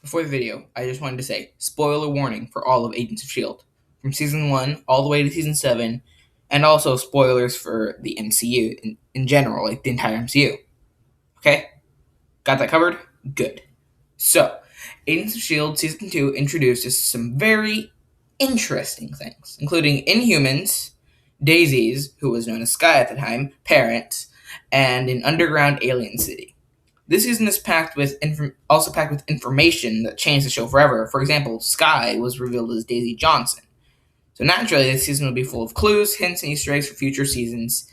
Before the video, I just wanted to say spoiler warning for all of Agents of S.H.I.E.L.D. from Season 1 all the way to Season 7, and also spoilers for the MCU in general, like the entire MCU. Okay? Got that covered? Good. So, Agents of S.H.I.E.L.D. Season 2 introduced us some very interesting things, including Inhumans, Daisy's, who was known as Skye at the time, parents, and an underground alien city. This season is packed with also packed with information that changed the show forever. For example, Skye was revealed as Daisy Johnson. So naturally, this season will be full of clues, hints, and Easter eggs for future seasons,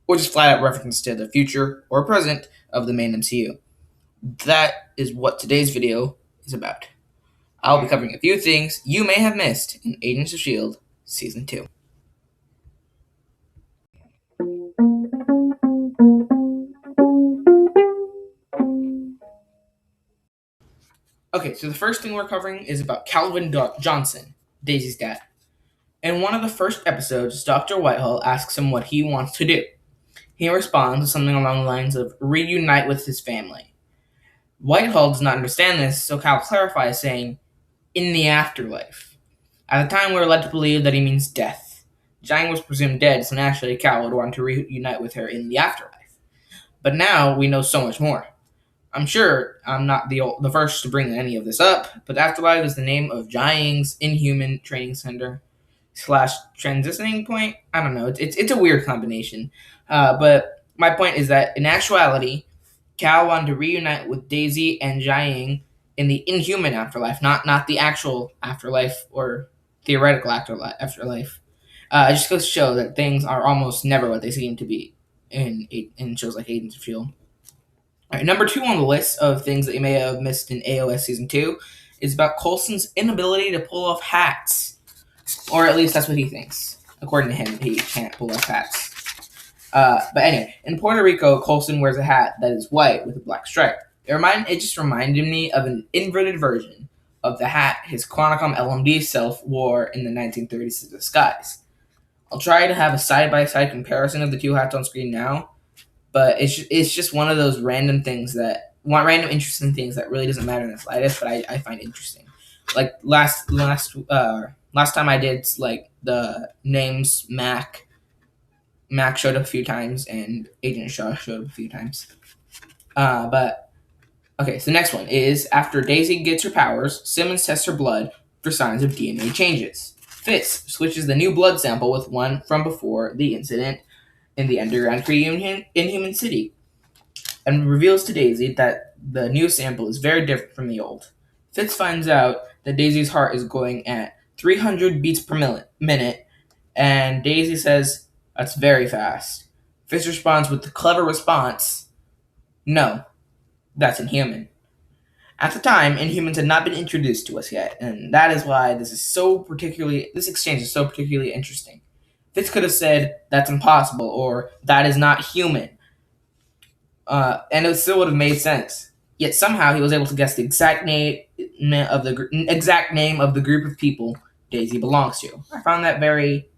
or just flat out references to the future or present of the main MCU. That is what today's video is about. I'll be covering a few things you may have missed in Agents of S.H.I.E.L.D. Season 2. Okay, so the first thing we're covering is about Calvin Johnson, Daisy's dad. In one of the first episodes, Dr. Whitehall asks him what he wants to do. He responds with something along the lines of reunite with his family. Whitehall does not understand this, so Cal clarifies, saying, in the afterlife. At the time, we were led to believe that he means death. Jiaying was presumed dead, so naturally Cal would want to reunite with her in the afterlife. But now we know so much more. I'm sure I'm not the first to bring any of this up, but Afterlife is the name of Jiaying's Inhuman Training Center / transitioning point. I don't know. It's a weird combination. But my point is that in actuality, Cal wanted to reunite with Daisy and Jiaying in the Inhuman afterlife, not the actual afterlife or theoretical afterlife. It just goes to show that things are almost never what they seem to be in shows like Agents of S.H.I.E.L.D. All right, number 2 on the list of things that you may have missed in AOS Season 2 is about Coulson's inability to pull off hats. Or at least that's what he thinks. According to him, he can't pull off hats. But anyway, in Puerto Rico, Coulson wears a hat that is white with a black stripe. It just reminded me of an inverted version of the hat his Quanticom LMD self wore in the 1930s to disguise. I'll try to have a side-by-side comparison of the two hats on screen now, but it's just one of those random interesting things that really doesn't matter in the slightest, but I find interesting. Like last time I did, like, the names Mac showed up a few times and Agent Shaw showed up a few times. But okay, so the next one is after Daisy gets her powers, Simmons tests her blood for signs of DNA changes. Fitz switches the new blood sample with one from before the incident in the underground Inhuman City, and reveals to Daisy that the new sample is very different from the old. Fitz finds out that Daisy's heart is going at 300 beats per minute, and Daisy says, that's very fast. Fitz responds with the clever response, no, that's Inhuman. At the time, Inhumans had not been introduced to us yet, and that is why this exchange is so particularly interesting. Fitz could have said, that's impossible, or that is not human. And it still would have made sense. Yet somehow he was able to guess the exact name of the group of people Daisy belongs to. I found that very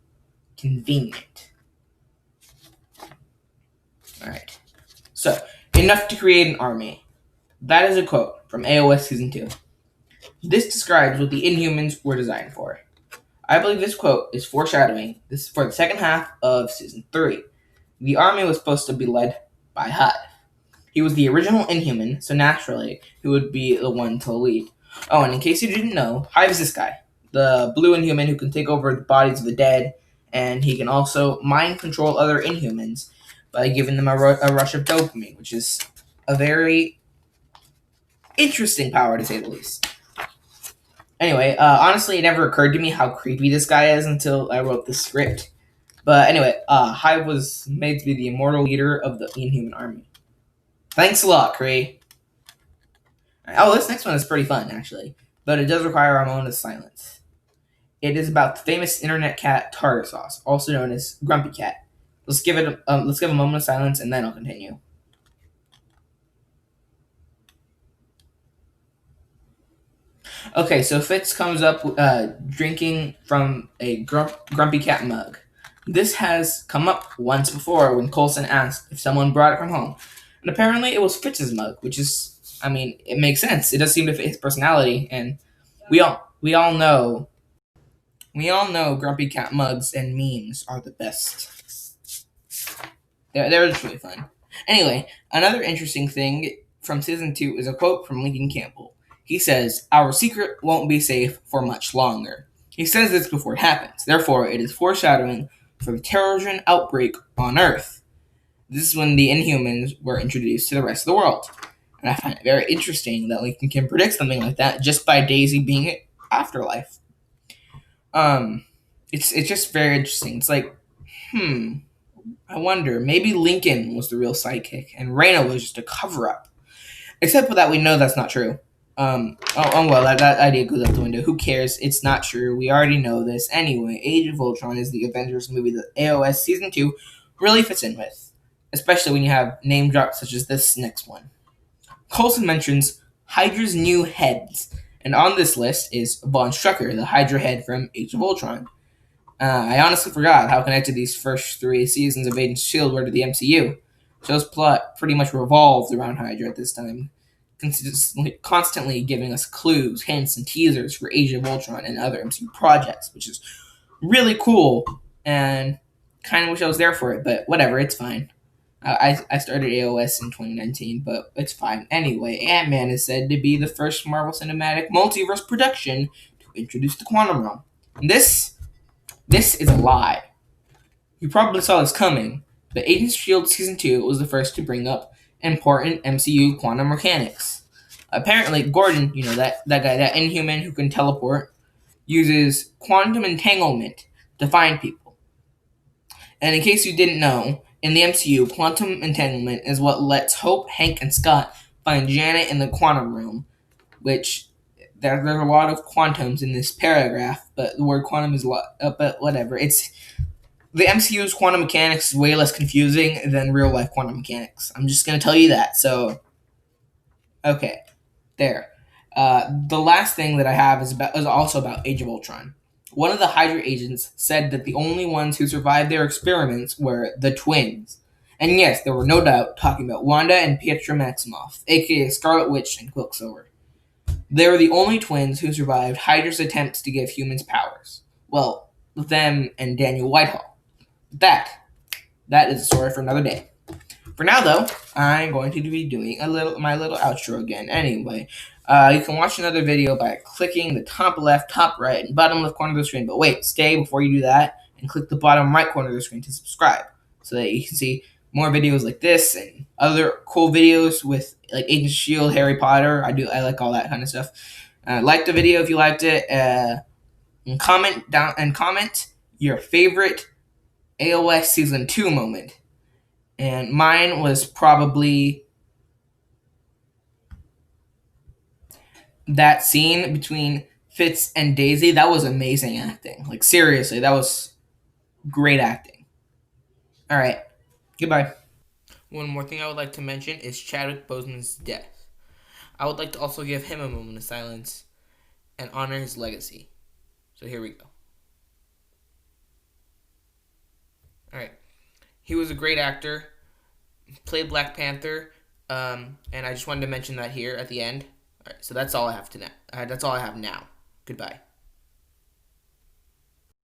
convenient. Alright. So, enough to create an army. That is a quote from AOS Season 2. This describes what the Inhumans were designed for. I believe this quote is foreshadowing this for the second half of Season 3. The army was supposed to be led by Hive. He was the original Inhuman, so naturally, he would be the one to lead. Oh, and in case you didn't know, Hive is this guy, the blue Inhuman who can take over the bodies of the dead, and he can also mind control other Inhumans by giving them a rush of dopamine, which is a very interesting power, to say the least. Anyway, honestly, it never occurred to me how creepy this guy is until I wrote the script. But anyway, Hive was made to be the immortal leader of the Inhuman army. Thanks a lot, Cree. Oh, this next one is pretty fun, actually, but it does require a moment of silence. It is about the famous internet cat Tartar Sauce, also known as Grumpy Cat. Let's give a moment of silence, and then I'll continue. Okay, so Fitz comes up drinking from a Grumpy Cat mug. This has come up once before when Coulson asked if someone brought it from home. And apparently it was Fitz's mug, which is I mean, it makes sense. It does seem to fit his personality, and we all know Grumpy Cat mugs and memes are the best. They're just really fun. Anyway, another interesting thing from season 2 is a quote from Lincoln Campbell. He says, "Our secret won't be safe for much longer." He says this before it happens. Therefore, it is foreshadowing for the Terrigen outbreak on Earth. This is when the Inhumans were introduced to the rest of the world. And I find it very interesting that Lincoln can predict something like that just by Daisy being in Afterlife. It's just very interesting. It's like, I wonder, maybe Lincoln was the real sidekick and Raina was just a cover up. Except for that, we know that's not true. Well, that idea goes out the window. Who cares? It's not true. We already know this. Anyway, Age of Ultron is the Avengers movie that AOS Season 2 really fits in with, especially when you have name drops such as this next one. Coulson mentions Hydra's new heads, and on this list is Von Strucker, the Hydra head from Age of Ultron. I honestly forgot how connected these first 3 seasons of Agents of S.H.I.E.L.D. were to the MCU. Show's plot pretty much revolved around Hydra at this time, constantly giving us clues, hints, and teasers for Age of Ultron and other MCU projects, which is really cool, and kind of wish I was there for it, but whatever, it's fine. I started AOS in 2019, but it's fine. Anyway, Ant-Man is said to be the first Marvel Cinematic Multiverse production to introduce the quantum realm. And this is a lie. You probably saw this coming, but Agents of S.H.I.E.L.D. Season 2 was the first to bring up important MCU quantum mechanics. Apparently, Gordon, that guy, that Inhuman who can teleport, uses quantum entanglement to find people. And in case you didn't know, in the MCU, quantum entanglement is what lets Hope, Hank, and Scott find Janet in the quantum realm, which there's a lot of quantums in this paragraph, but the word quantum is a lot, but whatever. It's the MCU's quantum mechanics is way less confusing than real life quantum mechanics. I'm just gonna tell you that. So, okay, there. The last thing that I have is also about Age of Ultron. One of the Hydra agents said that the only ones who survived their experiments were the twins. And yes, there were no doubt talking about Wanda and Pietro Maximoff, aka Scarlet Witch and Quicksilver. They were the only twins who survived Hydra's attempts to give humans powers. Well, them and Daniel Whitehall. That is a story for another day. For now, though, I'm going to be doing my little outro again. Anyway, you can watch another video by clicking the top left, top right, and bottom left corner of the screen. But wait, stay before you do that, and click the bottom right corner of the screen to subscribe, so that you can see more videos like this and other cool videos with like Agents of S.H.I.E.L.D., Harry Potter. I like all that kind of stuff. Like the video if you liked it, and comment your favorite AOS Season 2 moment. And mine was probably that scene between Fitz and Daisy. That was amazing acting. Like, seriously, that was great acting. All right, goodbye. One more thing I would like to mention is Chadwick Boseman's death. I would like to also give him a moment of silence and honor his legacy. So here we go. All right. He was a great actor, played Black Panther, and I just wanted to mention that here at the end. All right, so that's all I have now. Goodbye.